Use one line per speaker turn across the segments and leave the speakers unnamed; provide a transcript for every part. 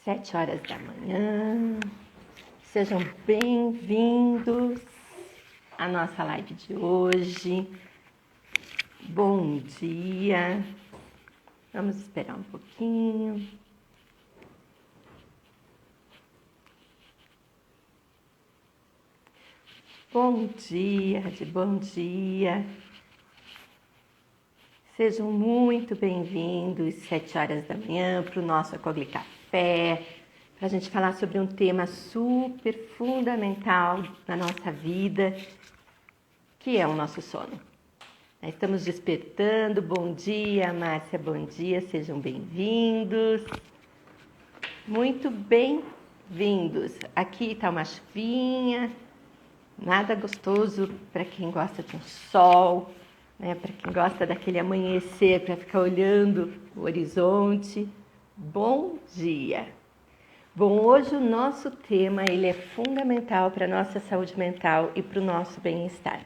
7 horas da manhã, sejam bem-vindos à nossa live de hoje. Bom dia, vamos esperar um pouquinho. Bom dia. Sejam muito bem-vindos, 7 horas da manhã, para o nosso Acogli Café, para a gente falar sobre um tema super fundamental na nossa vida, que é o nosso sono. Nós estamos despertando. Bom dia, Márcia, bom dia, sejam bem-vindos. Muito bem-vindos. Aqui está uma chuvinha, nada gostoso para quem gosta de um sol, né? Para quem gosta daquele amanhecer, para ficar olhando o horizonte. Bom dia! Bom, hoje o nosso tema ele é fundamental para a nossa saúde mental e para o nosso bem-estar.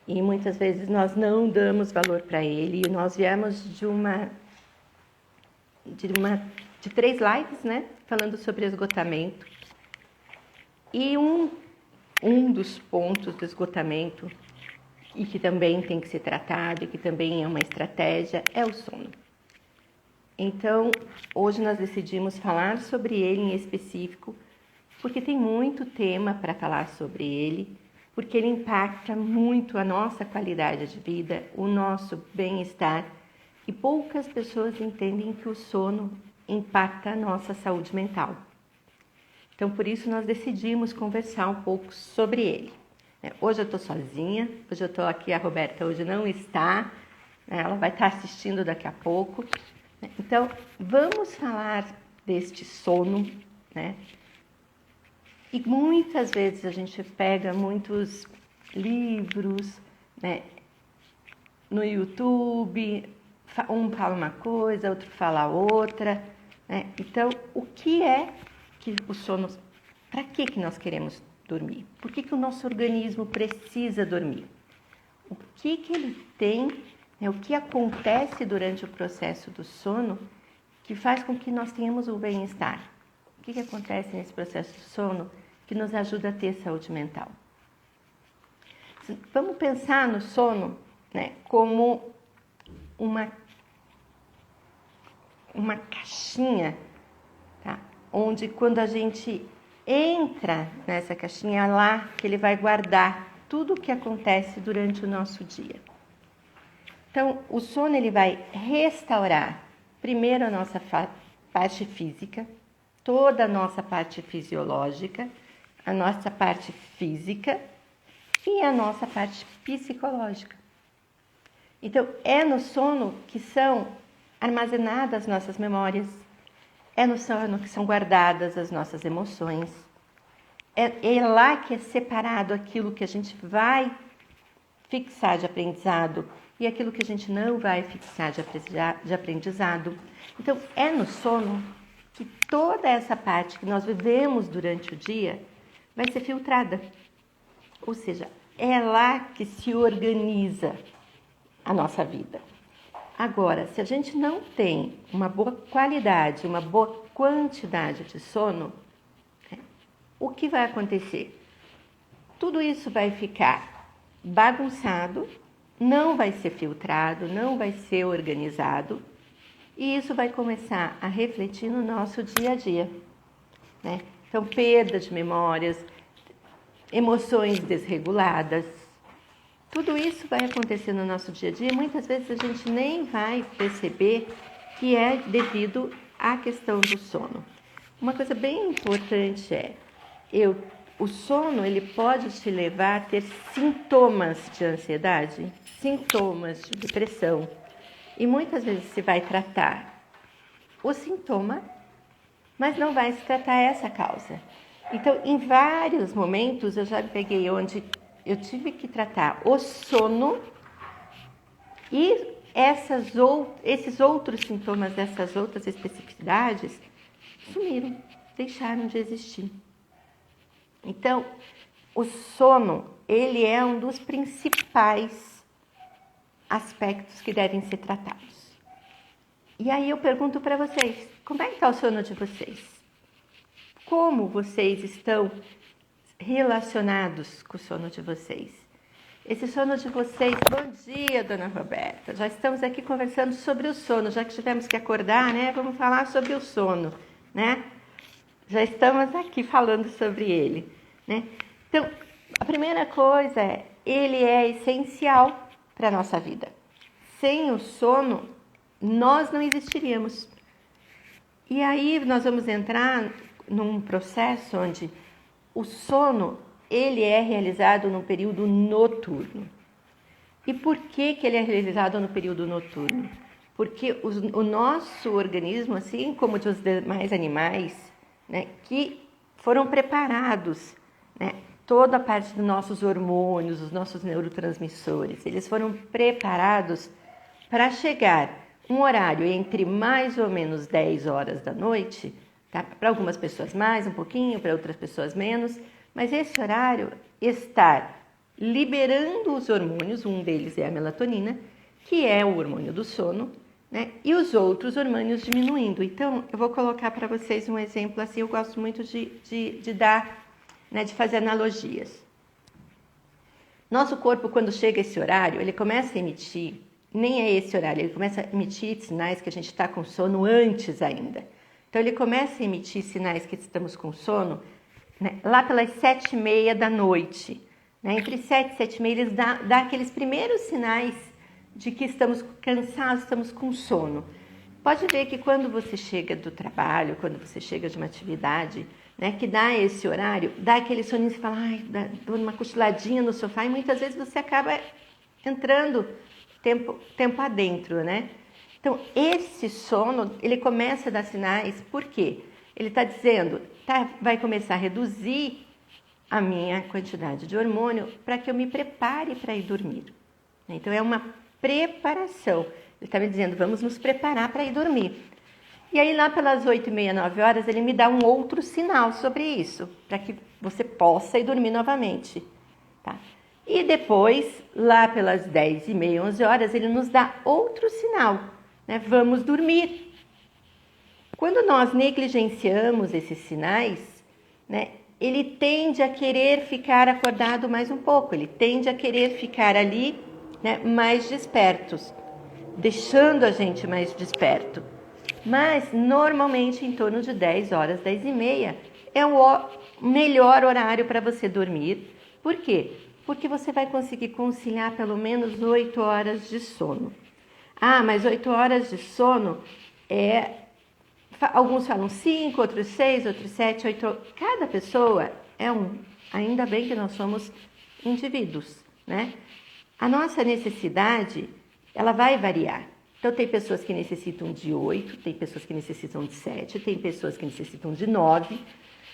E muitas vezes nós não damos valor para ele. E nós viemos de 3 lives, né? Falando sobre esgotamento. E um dos pontos do esgotamento, e que também tem que ser tratado, e que também é uma estratégia, é o sono. Então, hoje nós decidimos falar sobre ele em específico, porque tem muito tema para falar sobre ele, porque ele impacta muito a nossa qualidade de vida, o nosso bem-estar, e poucas pessoas entendem que o sono impacta a nossa saúde mental. Então, por isso, nós decidimos conversar um pouco sobre ele. Hoje eu estou sozinha, hoje eu estou aqui, a Roberta hoje não está, ela vai estar assistindo daqui a pouco. Então, vamos falar deste sono, né? E muitas vezes a gente pega muitos livros, né, no YouTube, um fala uma coisa, outro fala outra, né? Então, o que é que o sono, para que nós queremos dormir? Por que o nosso organismo precisa dormir? O que ele tem, né, o que acontece durante o processo do sono que faz com que nós tenhamos o bem-estar? O que acontece nesse processo do sono que nos ajuda a ter saúde mental? Vamos pensar no sono, né, como uma caixinha, tá? Onde quando a gente entra nessa caixinha, é lá que ele vai guardar tudo o que acontece durante o nosso dia. Então, o sono ele vai restaurar primeiro a nossa parte física, toda a nossa parte fisiológica, a nossa parte física e a nossa parte psicológica. Então, é no sono que são armazenadas as nossas memórias, é no sono que são guardadas as nossas emoções, é lá que é separado aquilo que a gente vai fixar de aprendizado e aquilo que a gente não vai fixar de aprendizado. Então, é no sono que toda essa parte que nós vivemos durante o dia vai ser filtrada. Ou seja, é lá que se organiza a nossa vida. Agora, se a gente não tem uma boa qualidade, uma boa quantidade de sono, o que vai acontecer? Tudo isso vai ficar bagunçado, não vai ser filtrado, não vai ser organizado, e isso vai começar a refletir no nosso dia a dia, né? Então, perda de memórias, emoções desreguladas, tudo isso vai acontecer no nosso dia a dia e muitas vezes a gente nem vai perceber que é devido à questão do sono. Uma coisa bem importante é, o sono ele pode te levar a ter sintomas de ansiedade, sintomas de depressão. E muitas vezes se vai tratar o sintoma, mas não vai se tratar essa causa. Então, em vários momentos, eu já peguei onde eu tive que tratar o sono e esses outros sintomas, essas outras especificidades, sumiram, deixaram de existir. Então, o sono, ele é um dos principais aspectos que devem ser tratados. E aí eu pergunto para vocês, como é que está o sono de vocês? Como vocês estão relacionados com o sono de vocês? Esse sono de vocês, bom dia, dona Roberta. Já estamos aqui conversando sobre o sono, já que tivemos que acordar, né? Vamos falar sobre o sono, né? Já estamos aqui falando sobre ele, né? Então, a primeira coisa é, ele é essencial para a nossa vida. Sem o sono, nós não existiríamos. E aí nós vamos entrar num processo onde o sono, ele é realizado no período noturno. E por que ele é realizado no período noturno? Porque o nosso organismo, assim como os demais animais, né, que foram preparados, né, toda a parte dos nossos hormônios, os nossos neurotransmissores, eles foram preparados para chegar um horário entre mais ou menos 10 horas da noite, tá? Para algumas pessoas mais, um pouquinho, para outras pessoas menos, mas esse horário estar liberando os hormônios, um deles é a melatonina, que é o hormônio do sono, né? E os outros hormônios diminuindo. Então, eu vou colocar para vocês um exemplo assim, eu gosto muito de dar, né, de fazer analogias. Nosso corpo, quando chega esse horário, ele começa a emitir, nem é esse horário, ele começa a emitir sinais que a gente está com sono antes ainda. Então, ele começa a emitir sinais que estamos com sono, né, lá pelas 7h30 da noite. Né? Entre 7 e 7h30, eles dão aqueles primeiros sinais de que estamos cansados, estamos com sono. Pode ver que quando você chega do trabalho, quando você chega de uma atividade, né, que dá esse horário, dá aquele soninho, você fala, ai, dá uma cochiladinha no sofá, e muitas vezes você acaba entrando tempo adentro, né? Então, esse sono, ele começa a dar sinais, por quê? Ele está dizendo, vai começar a reduzir a minha quantidade de hormônio para que eu me prepare para ir dormir. Então, é uma preparação. Ele está me dizendo, vamos nos preparar para ir dormir. E aí, lá pelas 8h30, 9 horas, ele me dá um outro sinal sobre isso, para que você possa ir dormir novamente. Tá? E depois, lá pelas 10h30, 11 horas, ele nos dá outro sinal, né? Vamos dormir. Quando nós negligenciamos esses sinais, né, ele tende a querer ficar acordado mais um pouco, ele tende a querer ficar ali, né, mais despertos, deixando a gente mais desperto. Mas, normalmente, em torno de 10 horas, 10h30, é o melhor horário para você dormir. Por quê? Porque você vai conseguir conciliar pelo menos 8 horas de sono. Ah, mas 8 horas de sono alguns falam 5, outros 6, outros 7, 8. Cada pessoa é um. Ainda bem que nós somos indivíduos, né? A nossa necessidade, ela vai variar. Então, tem pessoas que necessitam de 8, tem pessoas que necessitam de 7, tem pessoas que necessitam de 9.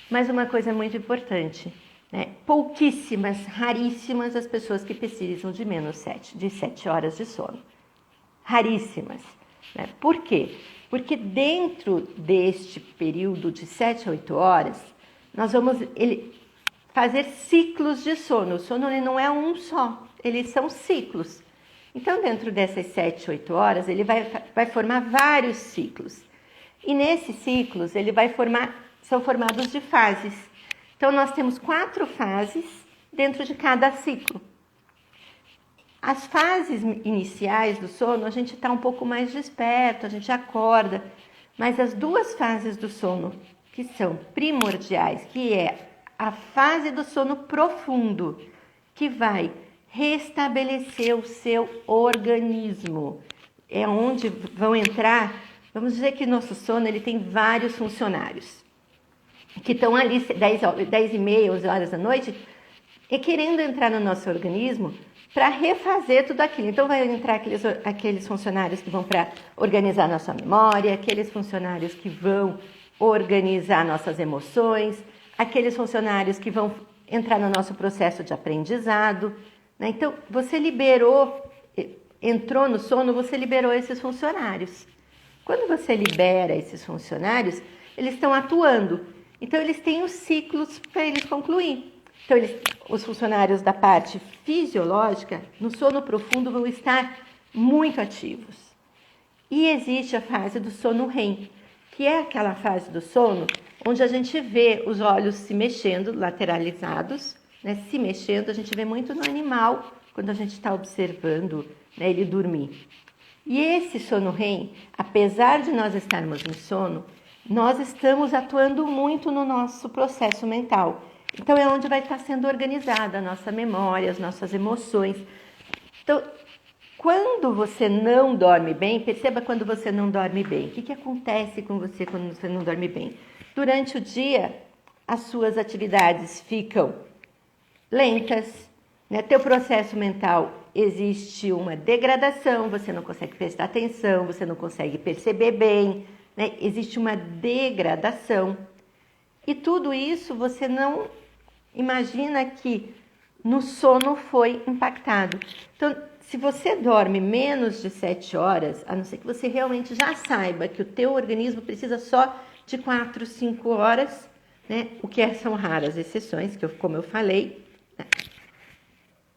Mas uma coisa muito importante, né? Pouquíssimas, raríssimas as pessoas que precisam de menos 7 horas de sono. Raríssimas. Né? Por quê? Porque dentro deste período de 7 a 8 horas, nós vamos fazer ciclos de sono. O sono ele não é um só, eles são ciclos. Então, dentro dessas 7, 8 horas, ele vai formar vários ciclos. E nesses ciclos, são formados de fases. Então, nós temos 4 fases dentro de cada ciclo. As fases iniciais do sono, a gente está um pouco mais desperto, a gente acorda. Mas as 2 fases do sono, que são primordiais, que é a fase do sono profundo, que vai restabelecer o seu organismo. É onde vão entrar, vamos dizer que nosso sono ele tem vários funcionários, que estão ali 10h30, 11 horas da noite, e querendo entrar no nosso organismo para refazer tudo aquilo. Então, vai entrar aqueles funcionários que vão para organizar nossa memória, aqueles funcionários que vão organizar nossas emoções, aqueles funcionários que vão entrar no nosso processo de aprendizado. Né? Então, você entrou no sono, você liberou esses funcionários. Quando você libera esses funcionários, eles estão atuando. Então, eles têm os ciclos para eles concluir. Então, os funcionários da parte fisiológica, no sono profundo, vão estar muito ativos. E existe a fase do sono REM, que é aquela fase do sono onde a gente vê os olhos se mexendo, lateralizados, né, se mexendo. A gente vê muito no animal quando a gente está observando, né, ele dormir. E esse sono REM, apesar de nós estarmos em sono, nós estamos atuando muito no nosso processo mental. Então é onde vai estar sendo organizada a nossa memória, as nossas emoções. Então, quando você não dorme bem, perceba quando você não dorme bem. O que acontece com você quando você não dorme bem? Durante o dia, as suas atividades ficam lentas, né? Teu processo mental existe uma degradação, você não consegue prestar atenção, você não consegue perceber bem, né? Existe uma degradação. E tudo isso você não imagina que no sono foi impactado. Então, se você dorme menos de 7 horas, a não ser que você realmente já saiba que o teu organismo precisa só de 4, 5 horas, né? O que são raras exceções, como eu falei. Né?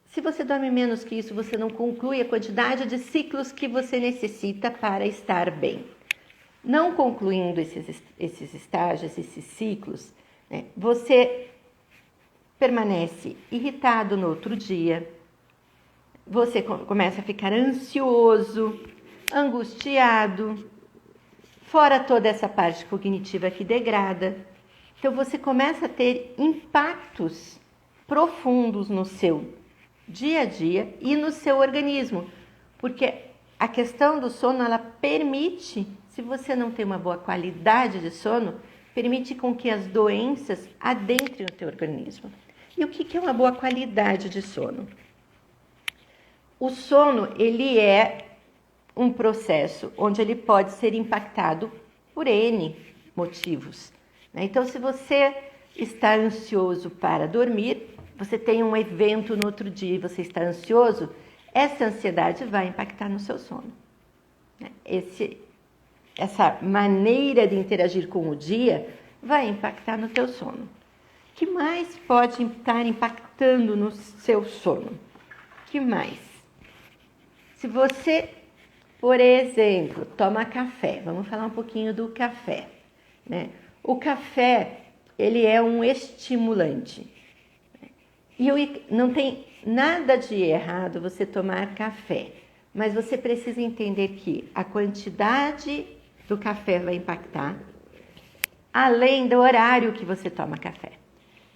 Se você dorme menos que isso, você não conclui a quantidade de ciclos que você necessita para estar bem. Não concluindo esses estágios, esses ciclos, né? Você permanece irritado no outro dia, você começa a ficar ansioso, angustiado, fora toda essa parte cognitiva que degrada. Então você começa a ter impactos profundos no seu dia a dia e no seu organismo, porque a questão do sono, ela permite, se você não tem uma boa qualidade de sono, permite com que as doenças adentrem o teu organismo. E o que é uma boa qualidade de sono? O sono, ele é um processo onde ele pode ser impactado por N motivos. Né? Então, se você está ansioso para dormir, você tem um evento no outro dia e você está ansioso, essa ansiedade vai impactar no seu sono. Né? Essa maneira de interagir com o dia vai impactar no teu sono. O que mais pode estar impactando no seu sono? O que mais? Se você, por exemplo, toma café, vamos falar um pouquinho do café. Né? O café, ele é um estimulante. E não tem nada de errado você tomar café, mas você precisa entender que a quantidade do café vai impactar, além do horário que você toma café.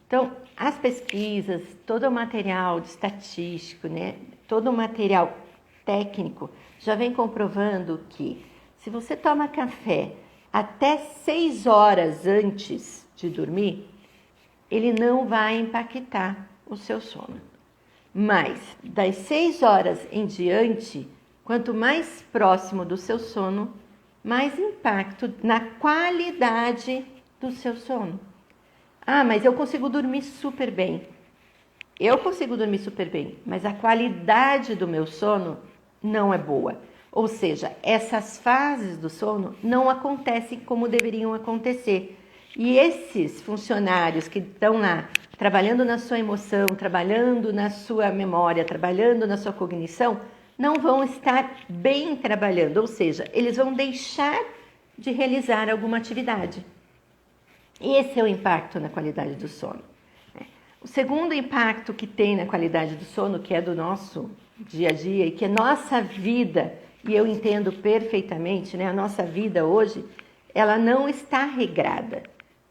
Então, as pesquisas, todo o material estatístico, né, todo o material técnico já vem comprovando que se você toma café até 6 horas antes de dormir, ele não vai impactar o seu sono. Mas das 6 horas em diante, quanto mais próximo do seu sono, mais impacto na qualidade do seu sono. Ah, mas eu consigo dormir super bem. Eu consigo dormir super bem, mas a qualidade do meu sono não é boa. Ou seja, essas fases do sono não acontecem como deveriam acontecer. E esses funcionários que estão lá trabalhando na sua emoção, trabalhando na sua memória, trabalhando na sua cognição, não vão estar bem trabalhando. Ou seja, eles vão deixar de realizar alguma atividade. Esse é o impacto na qualidade do sono. O segundo impacto que tem na qualidade do sono, que é do nosso dia a dia e que é nossa vida, e eu entendo perfeitamente, né? A nossa vida hoje, ela não está regrada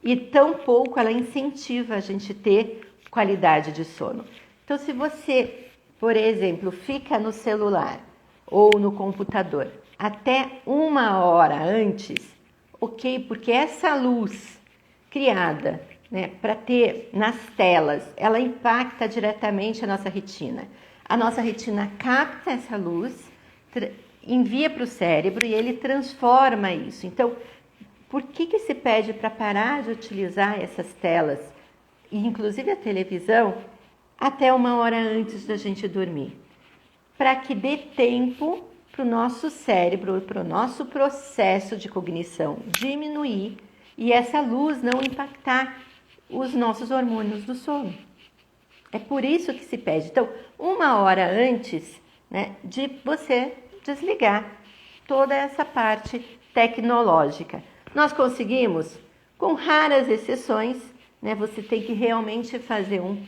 e tampouco ela incentiva a gente ter qualidade de sono. Então, se você, por exemplo, fica no celular ou no computador até 1 hora antes, ok? Porque essa luz criada, né, para ter nas telas, ela impacta diretamente a nossa retina. A nossa retina capta essa luz, envia para o cérebro e ele transforma isso. Então, por que se pede para parar de utilizar essas telas, e inclusive a televisão, até 1 hora antes da gente dormir? Para que dê tempo para o nosso cérebro, para o nosso processo de cognição diminuir e essa luz não impactar os nossos hormônios do sono. É por isso que se pede. Então, 1 hora antes, né, de você desligar toda essa parte tecnológica. Nós conseguimos, com raras exceções, né? Você tem que realmente fazer um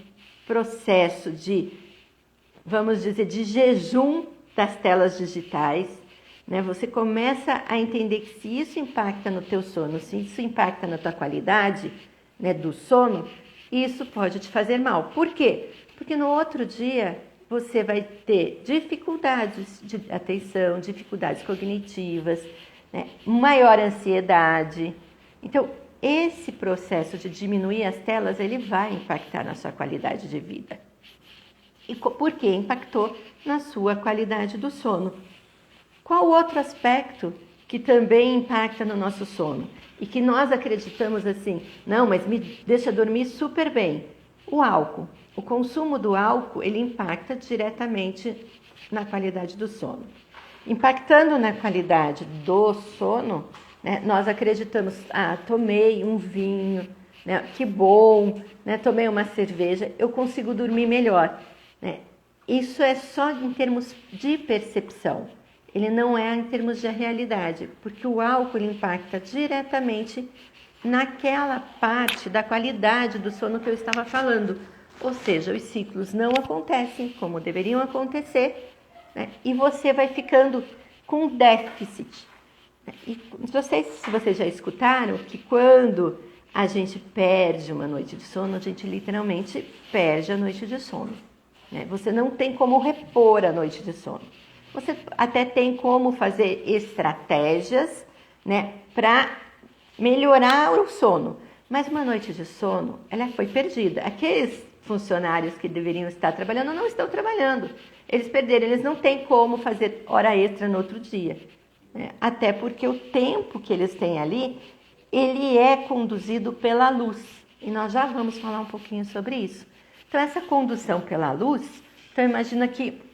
processo de, vamos dizer, de jejum das telas digitais, né? Você começa a entender que se isso impacta no teu sono, se isso impacta na tua qualidade, né, do sono, isso pode te fazer mal. Por quê? Porque no outro dia você vai ter dificuldades de atenção, dificuldades cognitivas, né, maior ansiedade. Então, esse processo de diminuir as telas, ele vai impactar na sua qualidade de vida. E por que impactou na sua qualidade do sono? Qual outro aspecto que também impacta no nosso sono? E que nós acreditamos assim, não, mas me deixa dormir super bem. O álcool. O consumo do álcool, ele impacta diretamente na qualidade do sono. Impactando na qualidade do sono, né, nós acreditamos, tomei um vinho, né, que bom, né, tomei uma cerveja, eu consigo dormir melhor. Né? Isso é só em termos de percepção. Ele não é em termos de realidade, porque o álcool impacta diretamente naquela parte da qualidade do sono que eu estava falando. Ou seja, os ciclos não acontecem como deveriam acontecer, né? E você vai ficando com déficit. E se vocês já escutaram que quando a gente perde uma noite de sono, a gente literalmente perde a noite de sono. Né? Você não tem como repor a noite de sono. Você até tem como fazer estratégias, né, para melhorar o sono. Mas uma noite de sono, ela foi perdida. Aqueles funcionários que deveriam estar trabalhando não estão trabalhando. Eles perderam, eles não têm como fazer hora extra no outro dia. Né? Até porque o tempo que eles têm ali, ele é conduzido pela luz. E nós já vamos falar um pouquinho sobre isso. Então, essa condução pela luz, então imagina que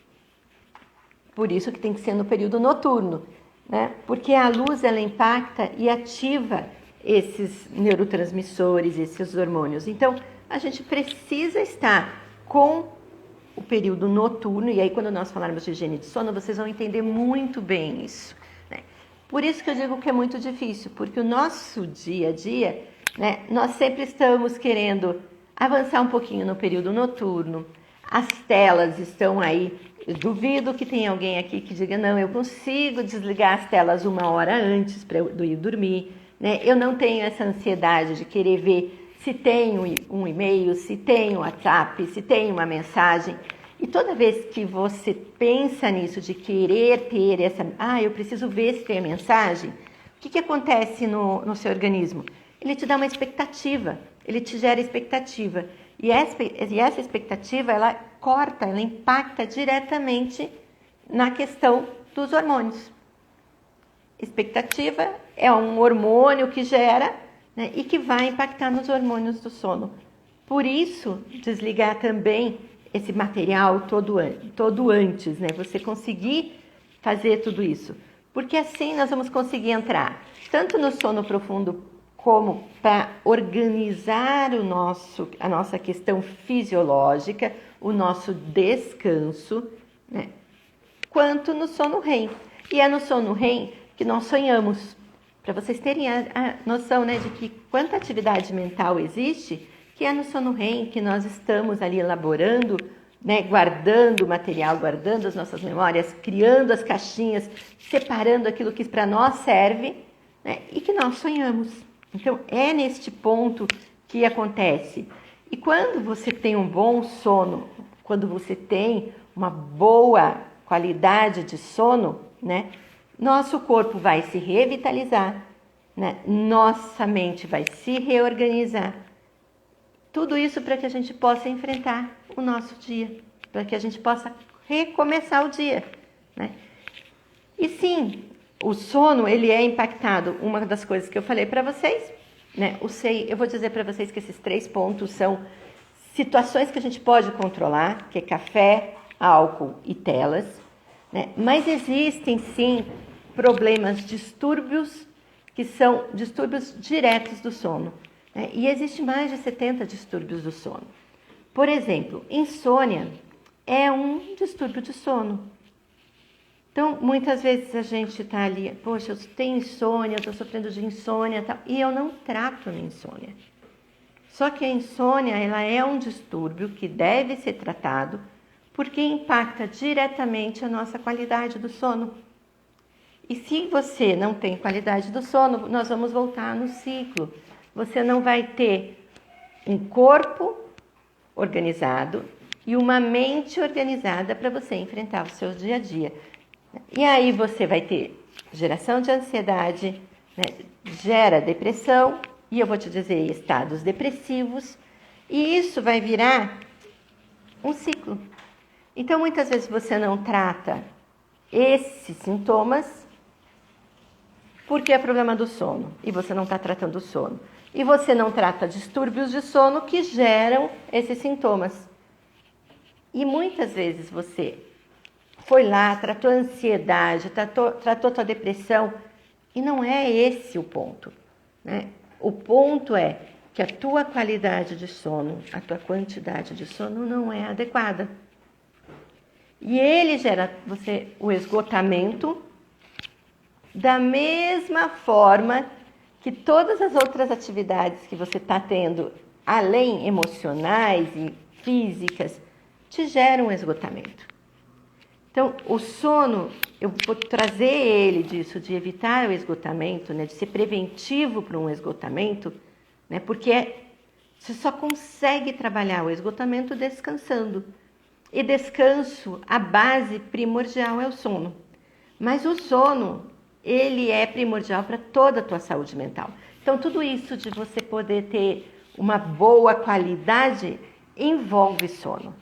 por isso que tem que ser no período noturno, né? Porque a luz, ela impacta e ativa esses neurotransmissores, esses hormônios. Então, a gente precisa estar com o período noturno, e aí quando nós falarmos de higiene de sono, vocês vão entender muito bem isso. Né? Por isso que eu digo que é muito difícil, porque o nosso dia a dia, né, nós sempre estamos querendo avançar um pouquinho no período noturno, as telas estão aí. Eu duvido que tenha alguém aqui que diga, não, eu consigo desligar as telas 1 hora antes para eu ir dormir. Né? Eu não tenho essa ansiedade de querer ver se tem um e-mail, se tem um WhatsApp, se tem uma mensagem. E toda vez que você pensa nisso, de querer ter essa... eu preciso ver se tem a mensagem, o que acontece no seu organismo? Ele te dá uma expectativa, ele te gera expectativa. E essa expectativa, ela corta, ela impacta diretamente na questão dos hormônios. Expectativa é um hormônio que gera, né, e que vai impactar nos hormônios do sono. Por isso, desligar também esse material todo antes, né? Você conseguir fazer tudo isso. Porque assim nós vamos conseguir entrar tanto no sono profundo como para organizar a nossa questão fisiológica, o nosso descanso, né? Quanto no sono REM. E é no sono REM que nós sonhamos. Para vocês terem a noção, né, de que quanta atividade mental existe, que é no sono REM que nós estamos ali elaborando, né, guardando o material, guardando as nossas memórias, criando as caixinhas, separando aquilo que para nós serve, né, e que nós sonhamos. Então, é neste ponto que acontece. E quando você tem um bom sono, quando você tem uma boa qualidade de sono, né, nosso corpo vai se revitalizar, né, nossa mente vai se reorganizar. Tudo isso para que a gente possa enfrentar o nosso dia, para que a gente possa recomeçar o dia. Né? E sim, o sono, ele é impactado. Uma das coisas que eu falei para vocês, né? Eu vou dizer para vocês que esses 3 pontos são situações que a gente pode controlar, que é café, álcool e telas. Né? Mas existem, sim, problemas, distúrbios, que são distúrbios diretos do sono. Né? E existe mais de 70 distúrbios do sono. Por exemplo, insônia é um distúrbio de sono. Então, muitas vezes a gente está ali, poxa, eu tenho insônia, eu estou sofrendo de insônia e tal, e eu não trato a minha insônia. Só que a insônia, ela é um distúrbio que deve ser tratado porque impacta diretamente a nossa qualidade do sono. E se você não tem qualidade do sono, nós vamos voltar no ciclo. Você não vai ter um corpo organizado e uma mente organizada para você enfrentar o seu dia a dia. E aí você vai ter geração de ansiedade, né? Gera depressão, e eu vou te dizer estados depressivos, e isso vai virar um ciclo. Então, muitas vezes você não trata esses sintomas porque é problema do sono, e você não está tratando o sono. E você não trata distúrbios de sono que geram esses sintomas. E muitas vezes você foi lá, tratou a ansiedade, tratou tua depressão, e não é esse o ponto, né? O ponto é que a tua qualidade de sono, a tua quantidade de sono não é adequada. E ele gera o esgotamento da mesma forma que todas as outras atividades que você está tendo, além emocionais e físicas, te geram esgotamento. Então, o sono, eu vou trazer ele disso, de evitar o esgotamento, né, de ser preventivo para um esgotamento, né, porque você só consegue trabalhar o esgotamento descansando. E descanso, a base primordial é o sono. Mas o sono, ele é primordial para toda a tua saúde mental. Então, tudo isso de você poder ter uma boa qualidade envolve sono.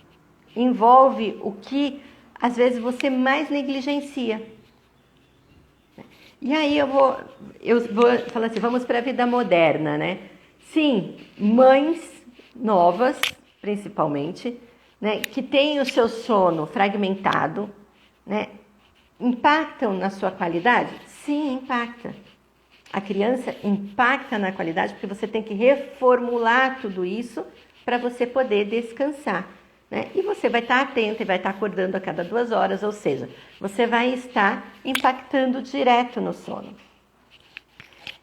Envolve o que às vezes você mais negligencia. E aí eu vou falar assim, vamos para a vida moderna, né? Sim, mães novas, principalmente, né, que têm o seu sono fragmentado, né, impactam na sua qualidade? Sim, impacta. A criança impacta na qualidade porque você tem que reformular tudo isso para você poder descansar. Né? E você vai estar atento e vai estar acordando a cada 2 horas, ou seja, você vai estar impactando direto no sono.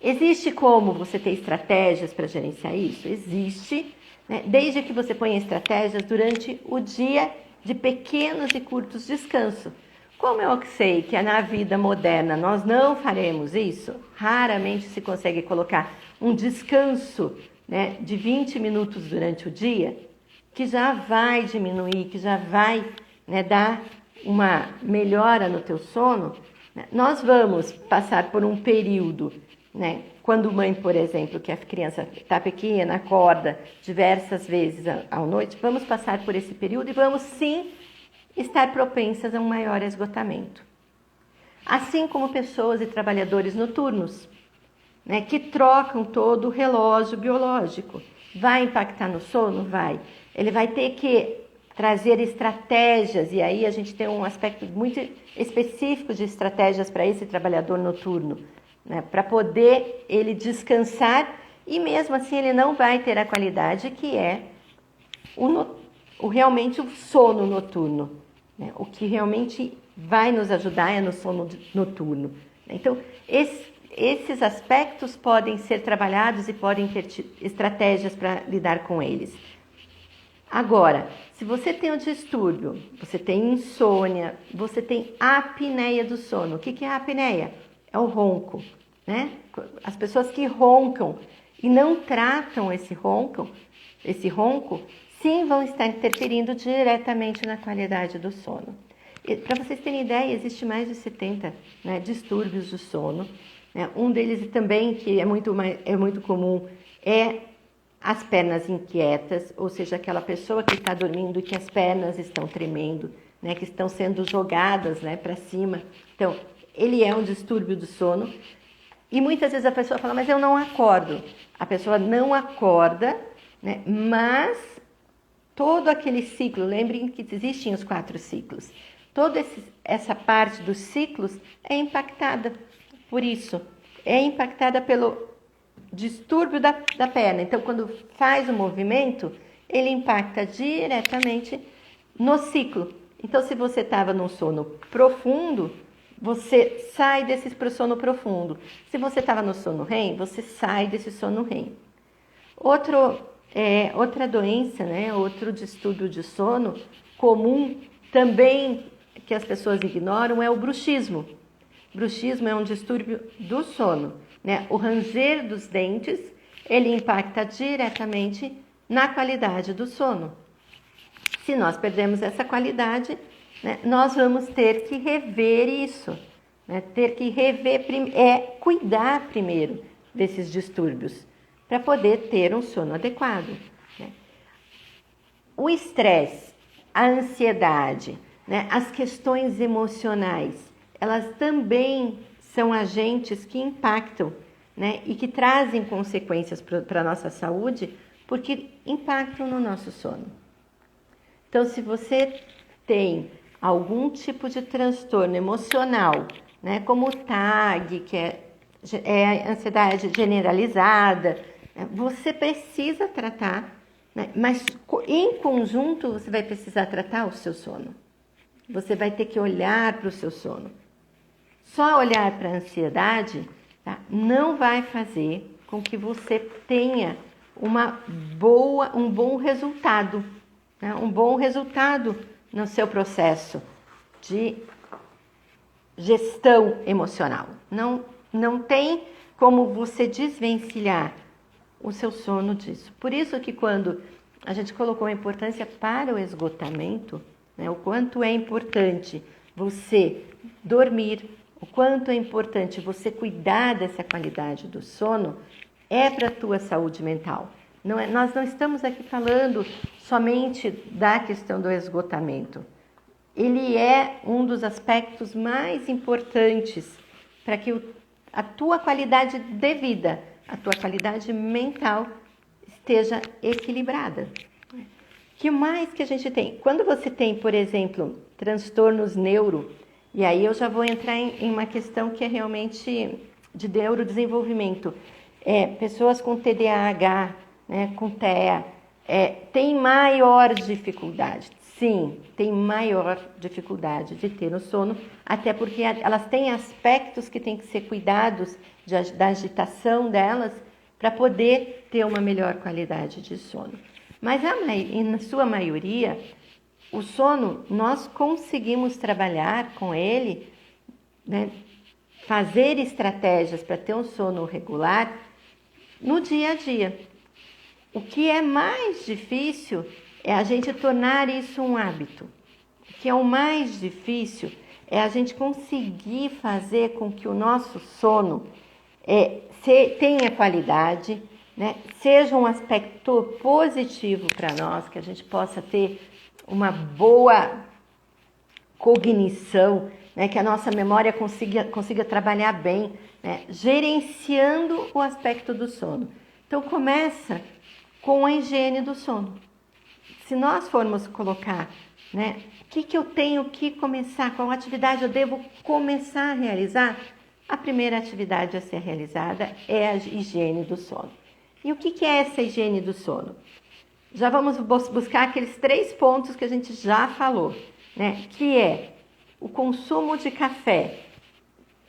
Existe como você ter estratégias para gerenciar isso? Existe, né? Desde que você ponha estratégias durante o dia de pequenos e curtos descansos. Como eu sei que na vida moderna nós não faremos isso, raramente se consegue colocar um descanso, né, de 20 minutos durante o dia, que já vai diminuir, que já vai, né, dar uma melhora no teu sono. Né? Nós vamos passar por um período, né, quando mãe, por exemplo, que a criança está pequena, acorda diversas vezes à noite, vamos passar por esse período e vamos sim estar propensas a um maior esgotamento. Assim como pessoas e trabalhadores noturnos, né, que trocam todo o relógio biológico. Vai impactar no sono? Vai. Ele vai ter que trazer estratégias, e aí a gente tem um aspecto muito específico de estratégias para esse trabalhador noturno, né, para poder ele descansar, e mesmo assim ele não vai ter a qualidade que é realmente o sono noturno. Né? O que realmente vai nos ajudar é no sono noturno. Então, esses aspectos podem ser trabalhados e podem ter estratégias para lidar com eles. Agora, se você tem um distúrbio, você tem insônia, você tem apneia do sono. O que é a apneia? É o ronco, né? As pessoas que roncam e não tratam esse ronco, sim, vão estar interferindo diretamente na qualidade do sono. Para vocês terem ideia, existe mais de 70, né, distúrbios do sono. Né? Um deles também, que é muito comum, é as pernas inquietas, ou seja, aquela pessoa que está dormindo e que as pernas estão tremendo, né, que estão sendo jogadas, né, para cima. Então, ele é um distúrbio do sono. E muitas vezes a pessoa fala, mas eu não acordo. A pessoa não acorda, né, mas todo aquele ciclo, lembrem que existem os 4 ciclos. Toda essa parte dos ciclos é impactada por isso. É impactada pelo distúrbio da perna. Então, quando faz o movimento, ele impacta diretamente no ciclo. Então, se você estava num sono profundo, você sai desse sono profundo. Se você estava no sono REM, você sai desse sono REM. Outra doença, né, outro distúrbio de sono comum também que as pessoas ignoram é o bruxismo. Bruxismo é um distúrbio do sono, né? O ranger dos dentes, ele impacta diretamente na qualidade do sono. Se nós perdemos essa qualidade, né, nós vamos ter que rever isso, né? Cuidar primeiro desses distúrbios para poder ter um sono adequado, né? O estresse, a ansiedade, né, as questões emocionais, elas também são agentes que impactam, né, e que trazem consequências para a nossa saúde, porque impactam no nosso sono. Então, se você tem algum tipo de transtorno emocional, né, como o TAG, que é ansiedade generalizada, né, você precisa tratar, né, mas em conjunto você vai precisar tratar o seu sono. Você vai ter que olhar para o seu sono. Só olhar para a ansiedade, tá, não vai fazer com que você tenha um bom resultado, né, um bom resultado no seu processo de gestão emocional. Não tem como você desvencilhar o seu sono disso. Por isso que quando a gente colocou a importância para o esgotamento, né, o quanto é importante você dormir, o quanto é importante você cuidar dessa qualidade do sono, é para a tua saúde mental. Nós não estamos aqui falando somente da questão do esgotamento. Ele é um dos aspectos mais importantes para que a tua qualidade de vida, a tua qualidade mental esteja equilibrada. Que mais que a gente tem? Quando você tem, por exemplo, transtornos neuro, e aí eu já vou entrar em uma questão que é realmente de neurodesenvolvimento. Pessoas com TDAH, né, com TEA, têm maior dificuldade. Sim, tem maior dificuldade de ter o sono, até porque elas têm aspectos que têm que ser cuidados da agitação delas para poder ter uma melhor qualidade de sono. Mas na sua maioria, o sono, nós conseguimos trabalhar com ele, né, fazer estratégias para ter um sono regular no dia a dia. O que é mais difícil é a gente tornar isso um hábito. O que é o mais difícil é a gente conseguir fazer com que o nosso sono tenha qualidade, né? Seja um aspecto positivo para nós, que a gente possa ter uma boa cognição, né? Que a nossa memória consiga trabalhar bem, né? Gerenciando o aspecto do sono. Então começa com a higiene do sono. Se nós formos colocar, né, o que eu tenho que começar, qual atividade eu devo começar a realizar, a primeira atividade a ser realizada é a higiene do sono. E o que é essa higiene do sono? Já vamos buscar aqueles 3 pontos que a gente já falou, né, que é o consumo de café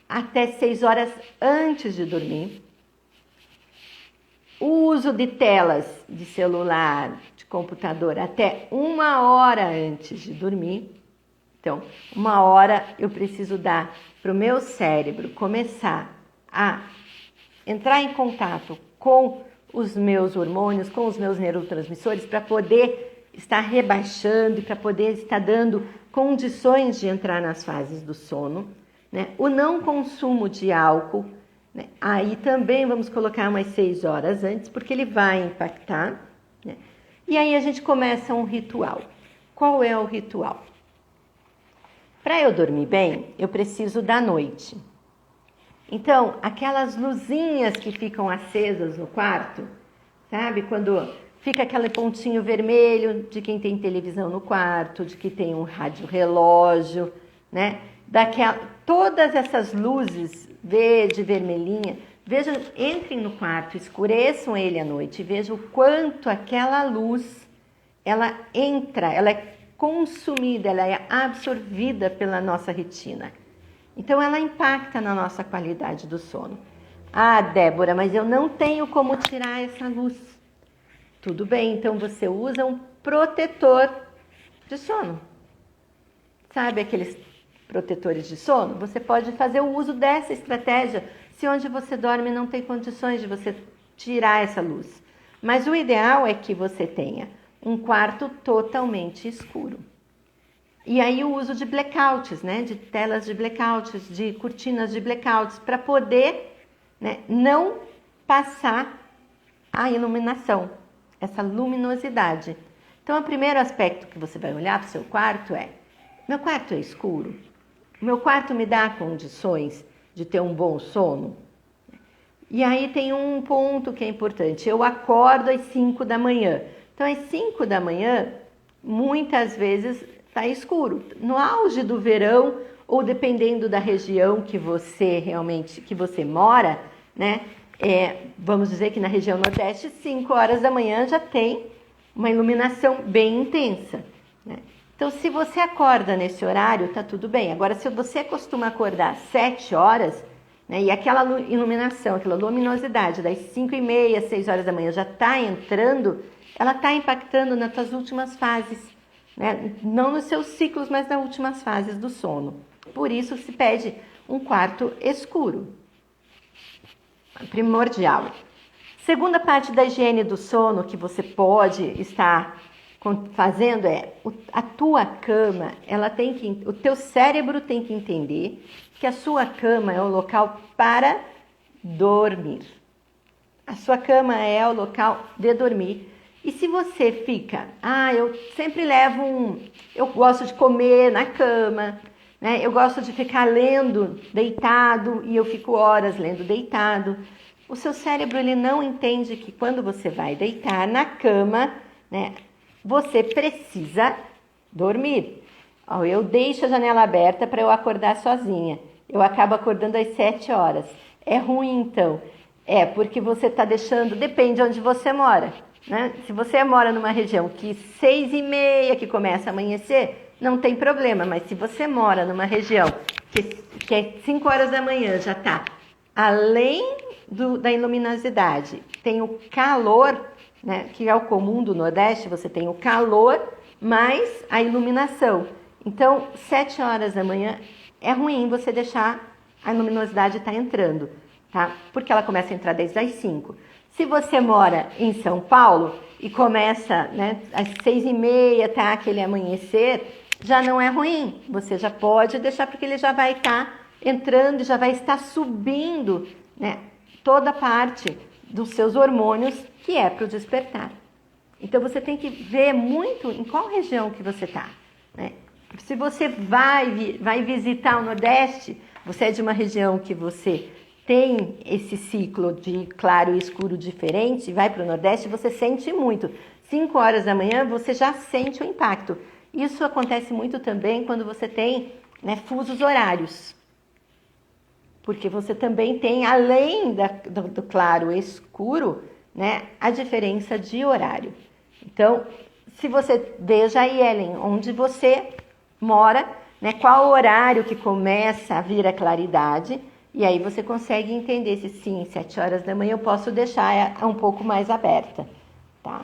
até 6 horas antes de dormir, o uso de telas de celular, de computador, até 1 hora antes de dormir. Então, 1 hora eu preciso dar para o meu cérebro começar a entrar em contato com os meus hormônios, com os meus neurotransmissores, para poder estar rebaixando e para poder estar dando condições de entrar nas fases do sono, né? O não consumo de álcool, né? Aí também vamos colocar umas 6 horas antes, porque ele vai impactar, né? E aí a gente começa um ritual. Qual é o ritual? Para eu dormir bem, eu preciso da noite. Então, aquelas luzinhas que ficam acesas no quarto, sabe? Quando fica aquele pontinho vermelho de quem tem televisão no quarto, de quem tem um rádio relógio, né? Todas essas luzes verde, vermelhinha, vejam, entrem no quarto, escureçam ele à noite e vejam o quanto aquela luz, ela entra, ela é consumida, ela é absorvida pela nossa retina. Então, ela impacta na nossa qualidade do sono. Ah, Débora, mas eu não tenho como tirar essa luz. Tudo bem, então você usa um protetor de sono. Sabe aqueles protetores de sono? Você pode fazer o uso dessa estratégia se onde você dorme não tem condições de você tirar essa luz. Mas o ideal é que você tenha um quarto totalmente escuro. E aí o uso de blackouts, né? De telas de blackouts, de cortinas de blackouts, para poder, né, não passar a iluminação, essa luminosidade. Então, o primeiro aspecto que você vai olhar para o seu quarto é: meu quarto é escuro? Meu quarto me dá condições de ter um bom sono? E aí tem um ponto que é importante: eu acordo às 5 da manhã. Então, às 5 da manhã, muitas vezes está escuro. No auge do verão, ou dependendo da região que você mora, né? Vamos dizer que na região Nordeste, 5 horas da manhã já tem uma iluminação bem intensa, né? Então, se você acorda nesse horário, tá tudo bem. Agora, se você costuma acordar às 7 horas, né, e aquela iluminação, aquela luminosidade das 5h30, 6 horas da manhã já está entrando, ela está impactando nas suas últimas fases, né? Não nos seus ciclos, mas nas últimas fases do sono. Por isso se pede um quarto escuro. Primordial. Segunda parte da higiene do sono que você pode estar fazendo é a tua cama, o teu cérebro tem que entender que a sua cama é o local para dormir. A sua cama é o local de dormir. E se você fica, eu sempre eu gosto de comer na cama, né? Eu gosto de ficar lendo deitado e eu fico horas lendo deitado. O seu cérebro ele não entende que quando você vai deitar na cama, né, você precisa dormir. Eu deixo a janela aberta para eu acordar sozinha. Eu acabo acordando às 7 horas. É ruim então? É, porque você está deixando, depende de onde você mora, né? Se você mora numa região que 6h30 que começa a amanhecer, não tem problema. Mas se você mora numa região que é 5 horas da manhã, já está além da luminosidade, tem o calor, né, que é o comum do Nordeste, você tem o calor mais a iluminação. Então, 7 horas da manhã é ruim você deixar a luminosidade estar entrando, tá? Porque ela começa a entrar desde as 5. Se você mora em São Paulo e começa, né, às 6h30, tá, aquele amanhecer, já não é ruim. Você já pode deixar porque ele já vai estar entrando, já vai estar subindo, né, toda parte dos seus hormônios que é para o despertar. Então você tem que ver muito em qual região que você está, né? Se você vai visitar o Nordeste, você é de uma região que você tem esse ciclo de claro e escuro diferente, vai para o Nordeste, você sente muito. 5 horas da manhã você já sente o impacto. Isso acontece muito também quando você tem, né, fusos horários. Porque você também tem, além do claro e escuro, né, a diferença de horário. Então, se você veja aí, Ellen, onde você mora, né, qual o horário que começa a vir a claridade, e aí você consegue entender se sim, 7 horas da manhã eu posso deixar um pouco mais aberta, tá?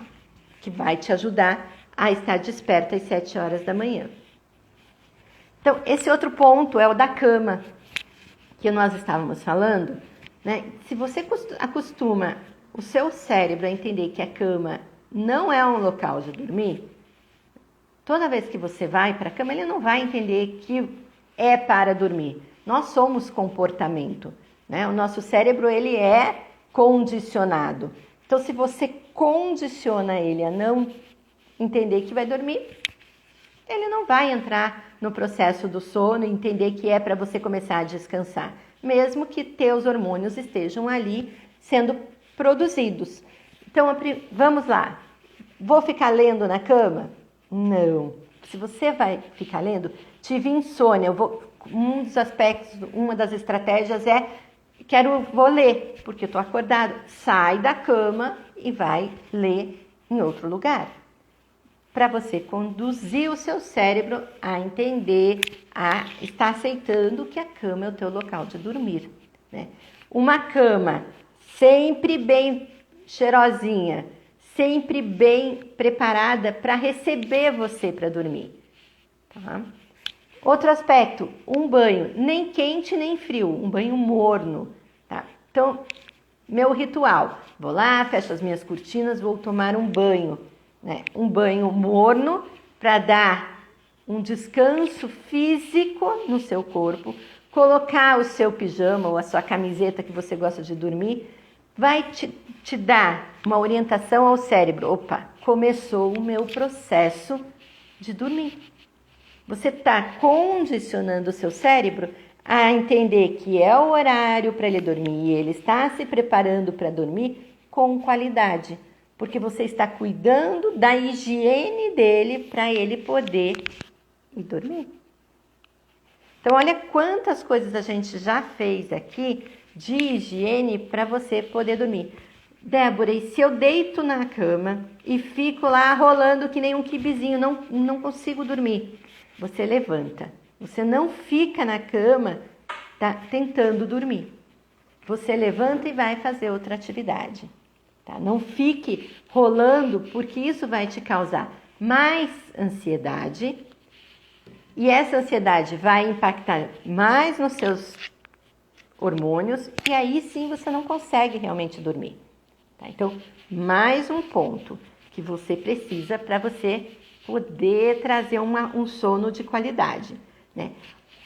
Que vai te ajudar a estar desperta às 7 horas da manhã. Então, esse outro ponto é o da cama, que nós estávamos falando, né? Se você acostuma o seu cérebro a entender que a cama não é um local de dormir, toda vez que você vai para a cama, ele não vai entender que é para dormir. Nós somos comportamento, né? O nosso cérebro, ele é condicionado. Então, se você condiciona ele a não entender que vai dormir, ele não vai entrar no processo do sono e entender que é para você começar a descansar, mesmo que teus hormônios estejam ali sendo produzidos. Então, vamos lá. Vou ficar lendo na cama? Não. Se você vai ficar lendo, tive insônia. Um dos aspectos, uma das estratégias é vou ler, porque eu estou acordada. Sai da cama e vai ler em outro lugar. para você conduzir o seu cérebro a entender, a estar aceitando que a cama é o teu local de dormir, né? Uma cama sempre bem cheirosinha, sempre bem preparada para receber você para dormir, tá? Outro aspecto, um banho nem quente nem frio, um banho morno, tá? Então, meu ritual, vou lá, fecho as minhas cortinas, vou tomar um banho, né? Um banho morno para dar um descanso físico no seu corpo, colocar o seu pijama ou a sua camiseta que você gosta de dormir, vai te dar uma orientação ao cérebro. Opa, começou o meu processo de dormir. Você está condicionando o seu cérebro a entender que é o horário para ele dormir e ele está se preparando para dormir com qualidade, porque você está cuidando da higiene dele para ele poder ir dormir. Então, olha quantas coisas a gente já fez aqui de higiene para você poder dormir. Débora, e se eu deito na cama e fico lá rolando que nem um quibezinho, não consigo dormir? Você levanta. Você não fica na cama tentando dormir. Você levanta e vai fazer outra atividade. Tá? Não fique rolando, porque isso vai te causar mais ansiedade. E essa ansiedade vai impactar mais nos seus hormônios. E aí sim você não consegue realmente dormir. Tá? Então, mais um ponto que você precisa para você poder trazer um sono de qualidade, né?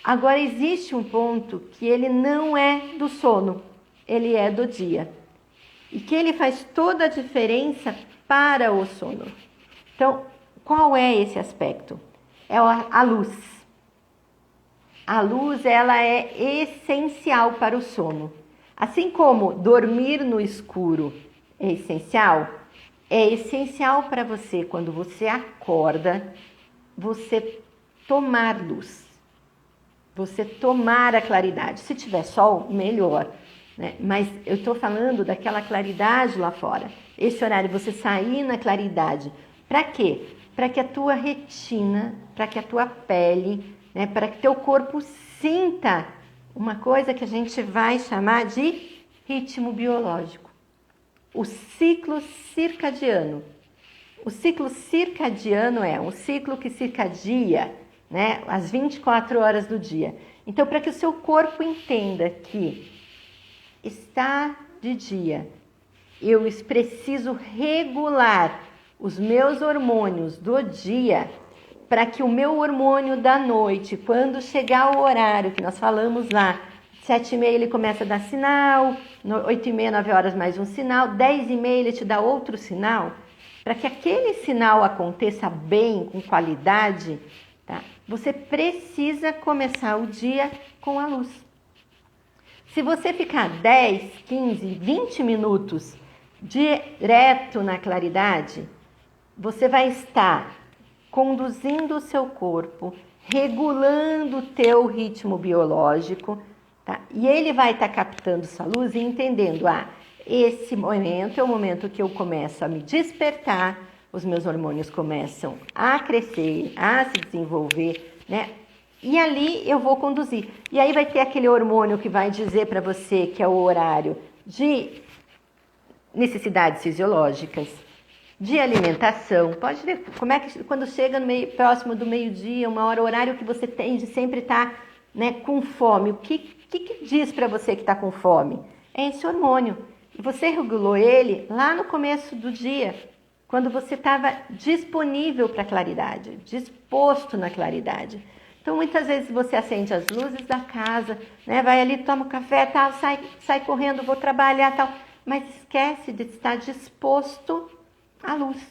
Agora, existe um ponto que ele não é do sono, ele é do dia. E que ele faz toda a diferença para o sono. Então, qual é esse aspecto? É a luz. A luz, ela é essencial para o sono. Assim como dormir no escuro é essencial para você, quando você acorda, você tomar luz. Você tomar a claridade. Se tiver sol, melhor, né? Mas eu estou falando daquela claridade lá fora. Esse horário, você sair na claridade. Para quê? Para que a tua retina, para que a tua pele, né? Para que teu corpo sinta uma coisa que a gente vai chamar de ritmo biológico. O ciclo circadiano. O ciclo circadiano é um ciclo que circadia, né, as 24 horas do dia. Então, para que o seu corpo entenda que está de dia, eu preciso regular os meus hormônios do dia para que o meu hormônio da noite, quando chegar o horário que nós falamos lá, 7h30 ele começa a dar sinal, 8h30, 9 horas mais um sinal, 10h30 ele te dá outro sinal, para que aquele sinal aconteça bem, com qualidade, tá? Você precisa começar o dia com a luz. Se você ficar 10, 15, 20 minutos direto na claridade, você vai estar conduzindo o seu corpo, regulando o teu ritmo biológico, tá? E ele vai estar captando essa luz e entendendo, esse momento é o momento que eu começo a me despertar, os meus hormônios começam a crescer, a se desenvolver, né? E ali eu vou conduzir. E aí vai ter aquele hormônio que vai dizer para você que é o horário de necessidades fisiológicas, de alimentação. Pode ver como é que quando chega próximo do meio-dia, uma hora, o horário que você tem de sempre estar, né, com fome. O que diz para você que está com fome? É esse hormônio. E você regulou ele lá no começo do dia, quando você estava disponível para a claridade, disposto na claridade. Então, muitas vezes você acende as luzes da casa, né, vai ali, toma um café, tal, sai correndo, vou trabalhar, tal, mas esquece de estar disposto à luz.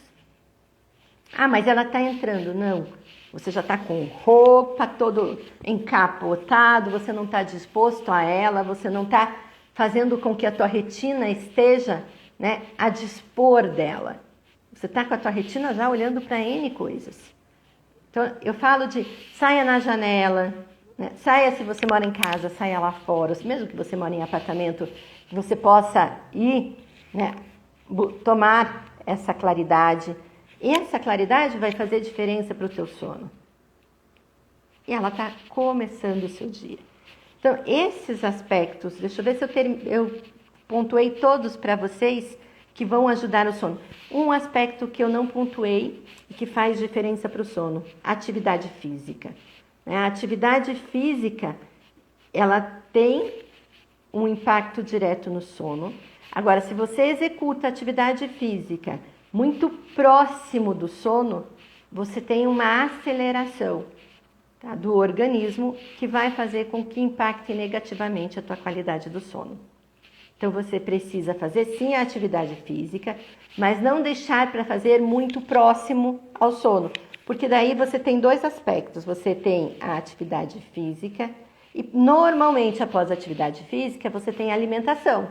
Mas ela está entrando. Não, você já está com roupa, todo encapotado, você não está disposto a ela, você não está fazendo com que a tua retina esteja, né, a dispor dela. Você está com a tua retina já olhando para N coisas. Então, eu falo de saia na janela, né? Saia se você mora em casa, saia lá fora, mesmo que você mora em apartamento, que você possa ir, né, tomar essa claridade. Essa claridade vai fazer diferença para o teu sono. E ela está começando o seu dia. Então, esses aspectos, deixa eu ver se eu pontuei todos para vocês que vão ajudar o sono. Um aspecto que eu não pontuei e que faz diferença para o sono, atividade física. A atividade física, ela tem um impacto direto no sono. Agora, se você executa atividade física muito próximo do sono, você tem uma aceleração, tá, do organismo que vai fazer com que impacte negativamente a tua qualidade do sono. Então, você precisa fazer sim a atividade física, mas não deixar para fazer muito próximo ao sono, porque daí você tem dois aspectos. Você tem a atividade física e normalmente após a atividade física você tem a alimentação.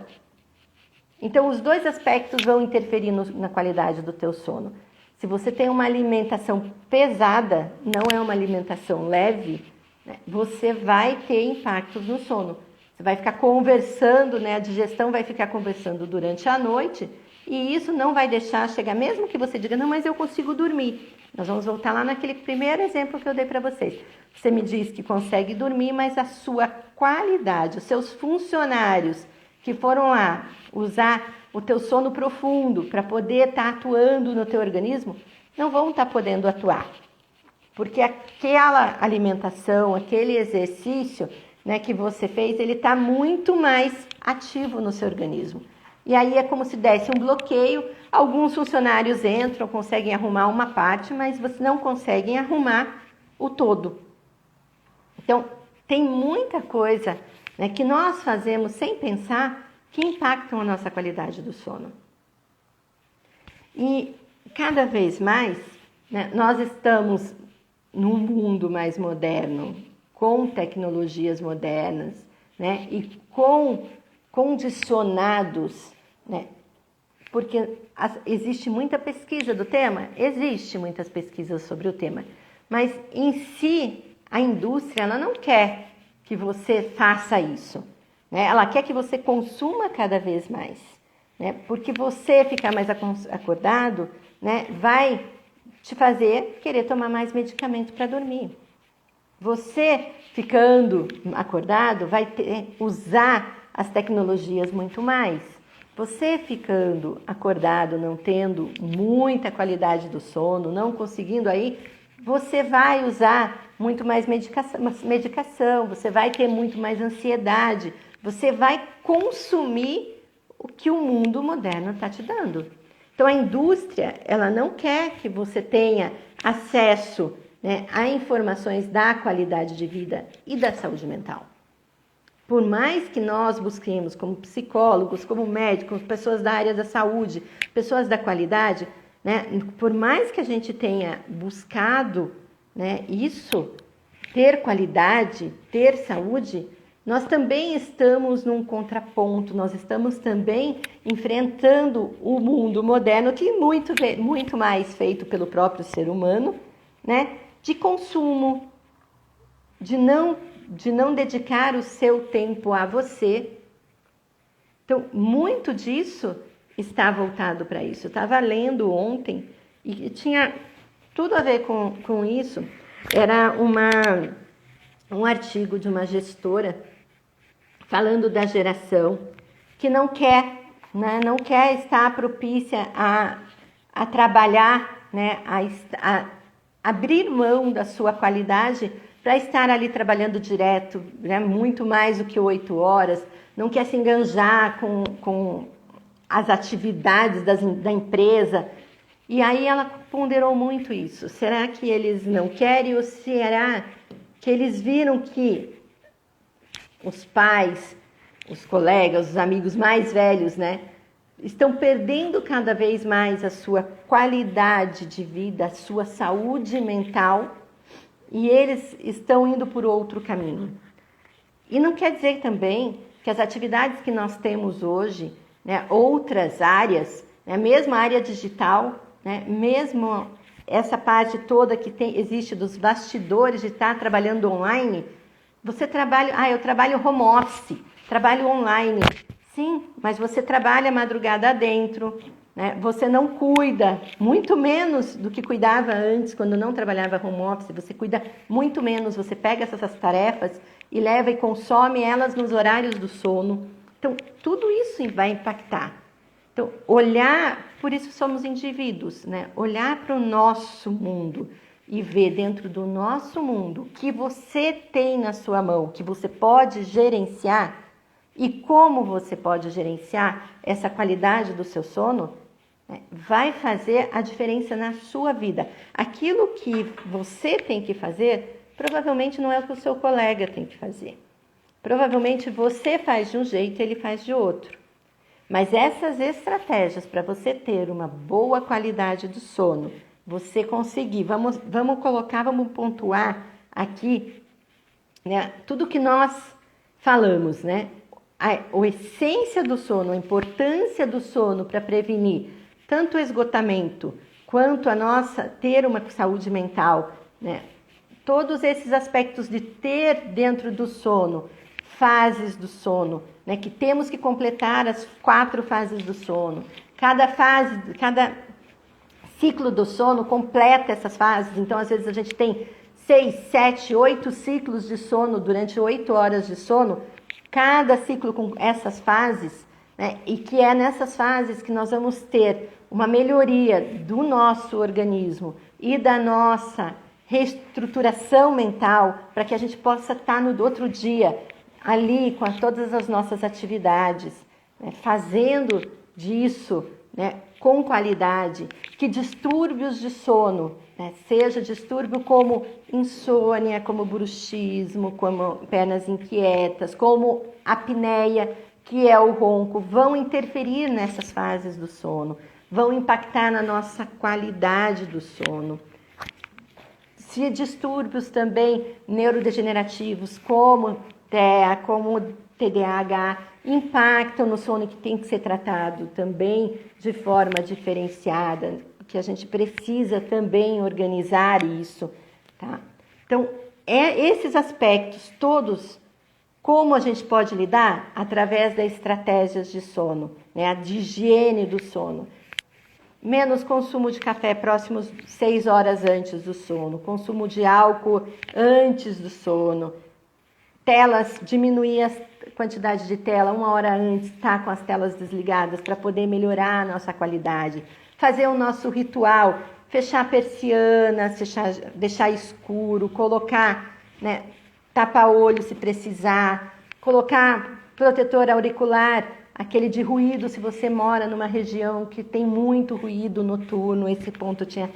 Então, os dois aspectos vão interferir na qualidade do teu sono. Se você tem uma alimentação pesada, não é uma alimentação leve, né, você vai ter impactos no sono. Você vai ficar conversando, né, a digestão vai ficar conversando durante a noite e isso não vai deixar chegar, mesmo que você diga, não, mas eu consigo dormir. Nós vamos voltar lá naquele primeiro exemplo que eu dei para vocês. Você me diz que consegue dormir, mas a sua qualidade, os seus funcionários que foram lá usar o teu sono profundo para poder estar atuando no teu organismo, não vão estar podendo atuar. Porque aquela alimentação, aquele exercício, né, que você fez, ele está muito mais ativo no seu organismo. E aí é como se desse um bloqueio, alguns funcionários entram, conseguem arrumar uma parte, mas vocês não conseguem arrumar o todo. Então, tem muita coisa, né, que nós fazemos sem pensar que impactam a nossa qualidade do sono. E cada vez mais, né, nós estamos num mundo mais moderno, com tecnologias modernas, né, e com condicionados, né, porque existe muita pesquisa do tema, existe muitas pesquisas sobre o tema, mas em si a indústria ela não quer que você faça isso, né? Ela quer que você consuma cada vez mais, né? Porque você ficar mais acordado, né, vai te fazer querer tomar mais medicamento para dormir. Você ficando acordado vai usar as tecnologias muito mais. Você ficando acordado, não tendo muita qualidade do sono, não conseguindo aí, você vai usar muito mais medicação, você vai ter muito mais ansiedade, você vai consumir o que o mundo moderno está te dando. Então a indústria, ela não quer que você tenha acesso, né, a informações da qualidade de vida e da saúde mental. Por mais que nós busquemos como psicólogos, como médicos, pessoas da área da saúde, pessoas da qualidade, né, por mais que a gente tenha buscado, né, isso, ter qualidade, ter saúde, nós também estamos num contraponto, nós estamos também enfrentando o mundo moderno, que é muito mais feito pelo próprio ser humano, né, de consumo, de não dedicar o seu tempo a você. Então, muito disso está voltado para isso. Eu estava lendo ontem e tinha tudo a ver com isso. Era um artigo de uma gestora falando da geração que não quer, né, não quer estar propícia a trabalhar, né, a abrir mão da sua qualidade para estar ali trabalhando direto, né, muito mais do que 8 horas, não quer se enganjar com as atividades da empresa. E aí ela ponderou muito isso. Será que eles não querem ou será que eles viram que os pais, os colegas, os amigos mais velhos, né, estão perdendo cada vez mais a sua qualidade de vida, a sua saúde mental, e eles estão indo por outro caminho. E não quer dizer também que as atividades que nós temos hoje, né, outras áreas, né, mesmo a área digital, né, mesmo essa parte toda que existe dos bastidores de estar trabalhando online, você trabalha, eu trabalho home office, trabalho online. Sim, mas você trabalha madrugada dentro, né? Você não cuida, muito menos do que cuidava antes, quando não trabalhava home office, você cuida muito menos, você pega essas tarefas e leva e consome elas nos horários do sono. Então, tudo isso vai impactar. Então, olhar, por isso somos indivíduos, né? Olhar para o nosso mundo e ver dentro do nosso mundo o que você tem na sua mão, que você pode gerenciar e como você pode gerenciar essa qualidade do seu sono, né? Vai fazer a diferença na sua vida. Aquilo que você tem que fazer, provavelmente não é o que o seu colega tem que fazer. Provavelmente você faz de um jeito e ele faz de outro. Mas essas estratégias para você ter uma boa qualidade do sono, você conseguir, vamos pontuar aqui, né, tudo que nós falamos, né? A essência do sono, a importância do sono para prevenir tanto o esgotamento quanto a nossa ter uma saúde mental, né? Todos esses aspectos de ter dentro do sono fases do sono, né, que temos que completar as 4 fases do sono. Cada ciclo do sono completa essas fases. Então, às vezes a gente tem 6, 7, 8 ciclos de sono durante 8 horas de sono. Cada ciclo com essas fases, né, e que é nessas fases que nós vamos ter uma melhoria do nosso organismo e da nossa reestruturação mental para que a gente possa estar no outro dia ali com todas as nossas atividades, né, fazendo disso, né, com qualidade, que distúrbios de sono, né, seja distúrbio como insônia, como bruxismo, como pernas inquietas, como apneia, que é o ronco, vão interferir nessas fases do sono, vão impactar na nossa qualidade do sono. Se distúrbios também neurodegenerativos, como TEA, como TDAH, impactam no sono, que tem que ser tratado também de forma diferenciada, que a gente precisa também organizar isso, tá? Então, esses aspectos todos, como a gente pode lidar? Através das estratégias de sono, né? De higiene do sono. Menos consumo de café próximos 6 horas antes do sono, consumo de álcool antes do sono, telas, diminuir a quantidade de tela 1 hora antes, tá com as telas desligadas para poder melhorar a nossa qualidade, fazer o nosso ritual, fechar a persiana, deixar escuro, colocar, né, tapa-olho se precisar, colocar protetor auricular, aquele de ruído, se você mora numa região que tem muito ruído noturno, esse ponto eu tinha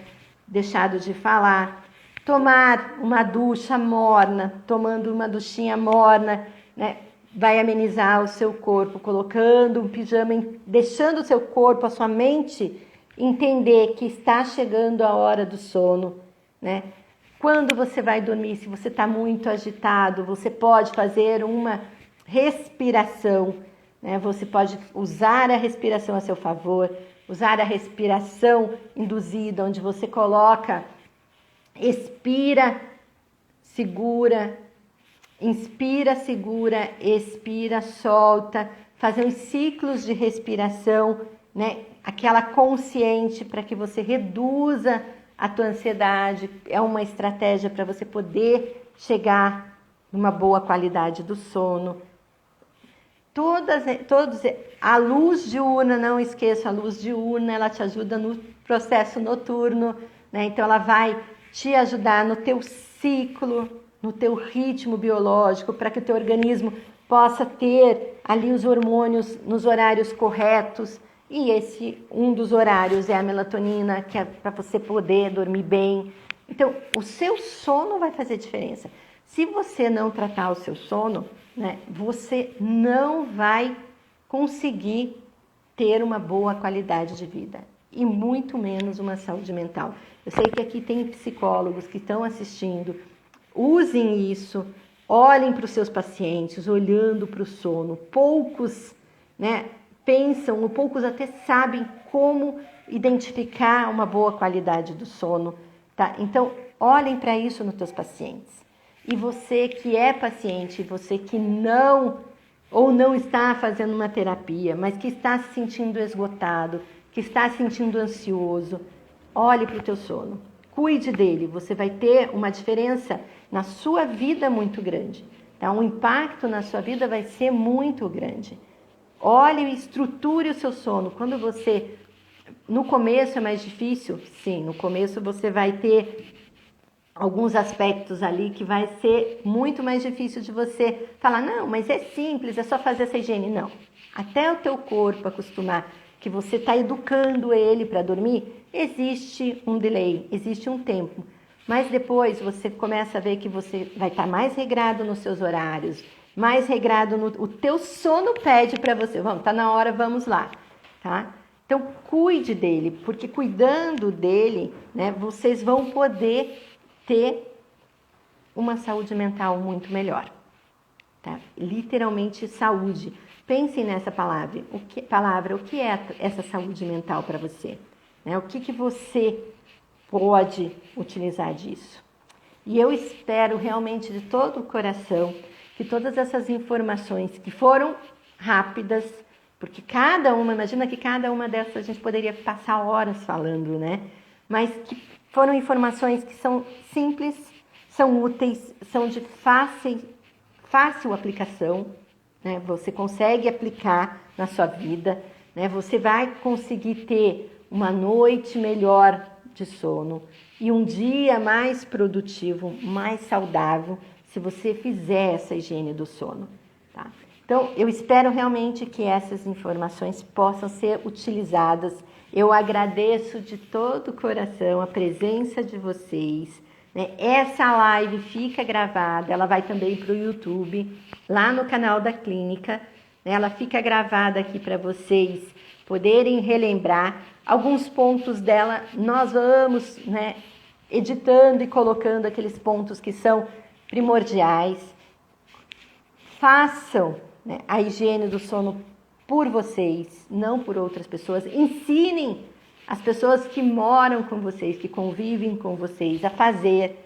deixado de falar. Tomar uma ducha morna, tomando uma duchinha morna, né, vai amenizar o seu corpo, colocando um pijama, deixando o seu corpo, a sua mente, entender que está chegando a hora do sono, né? Quando você vai dormir, se você está muito agitado, você pode fazer uma respiração, né? Você pode usar a respiração a seu favor, usar a respiração induzida, onde você coloca, expira, segura, inspira, segura, expira, solta, fazer uns ciclos de respiração, né? Aquela consciente para que você reduza a tua ansiedade, é uma estratégia para você poder chegar numa boa qualidade do sono. A luz diurna, não esqueça, a luz diurna, ela te ajuda no processo noturno, né? Então ela vai te ajudar no teu ciclo, no teu ritmo biológico, para que o teu organismo possa ter ali os hormônios nos horários corretos. E um dos horários é a melatonina, que é para você poder dormir bem. Então, o seu sono vai fazer diferença. Se você não tratar o seu sono, né, você não vai conseguir ter uma boa qualidade de vida e muito menos uma saúde mental. Eu sei que aqui tem psicólogos que estão assistindo. Usem isso, olhem para os seus pacientes, olhando para o sono. Poucos, né, pensam, ou poucos até sabem como identificar uma boa qualidade do sono, tá? Então, olhem para isso nos teus pacientes. E você que é paciente, você que não está fazendo uma terapia, mas que está se sentindo esgotado, que está se sentindo ansioso, olhe para o teu sono. Cuide dele, você vai ter uma diferença na sua vida muito grande. Tá? Um impacto na sua vida vai ser muito grande. Olhe e estruture o seu sono. Quando você... No começo é mais difícil? Sim, no começo você vai ter alguns aspectos ali que vai ser muito mais difícil de você falar, não, mas é simples, é só fazer essa higiene. Não. Até o teu corpo acostumar que você está educando ele para dormir, existe um delay, existe um tempo. Mas depois você começa a ver que você vai estar mais regrado nos seus horários, mais regrado o teu sono pede para você, vamos, tá na hora, vamos lá, tá? Então cuide dele, porque cuidando dele, né, vocês vão poder ter uma saúde mental muito melhor, tá? Literalmente saúde. Pensem nessa palavra. O que é essa saúde mental para você? Né? O que você pode utilizar disso? E eu espero realmente de todo o coração que todas essas informações que foram rápidas, porque cada uma, imagina que cada uma dessas a gente poderia passar horas falando, né? Mas que foram informações que são simples, são úteis, são de fácil aplicação, né? Você consegue aplicar na sua vida, né? Você vai conseguir ter uma noite melhor de sono e um dia mais produtivo, mais saudável, se você fizer essa higiene do sono, tá? Então, eu espero realmente que essas informações possam ser utilizadas. Eu agradeço de todo o coração a presença de vocês, né? Essa live fica gravada, ela vai também para o YouTube, lá no canal da clínica, né? Ela fica gravada aqui para vocês poderem relembrar. Alguns pontos dela nós vamos, né, editando e colocando aqueles pontos que são primordiais. Façam, né, a higiene do sono por vocês, não por outras pessoas. Ensinem as pessoas que moram com vocês, que convivem com vocês, a fazer.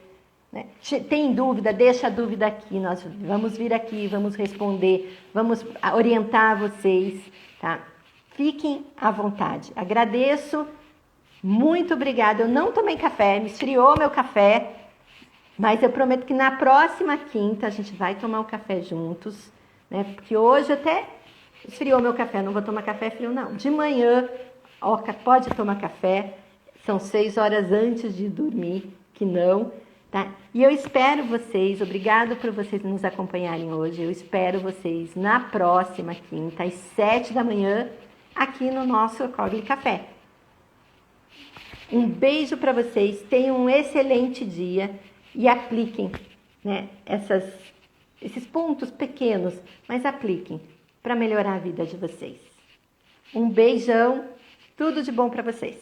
Né? Tem dúvida? Deixa a dúvida aqui. Nós vamos vir aqui, vamos responder, vamos orientar vocês. Tá? Fiquem à vontade. Agradeço. Muito obrigada. Eu não tomei café, me esfriou meu café, mas eu prometo que na próxima quinta a gente vai tomar o café juntos, né? Porque hoje até esfriou meu café, não vou tomar café frio não. De manhã, ó, pode tomar café, são 6 horas antes de dormir, que não, tá? E eu espero vocês, obrigado por vocês nos acompanharem hoje, eu espero vocês na próxima quinta, às 7 da manhã, aqui no nosso Cogli Café. Um beijo para vocês, tenham um excelente dia e apliquem, né, esses pontos pequenos, mas apliquem para melhorar a vida de vocês. Um beijão, tudo de bom para vocês.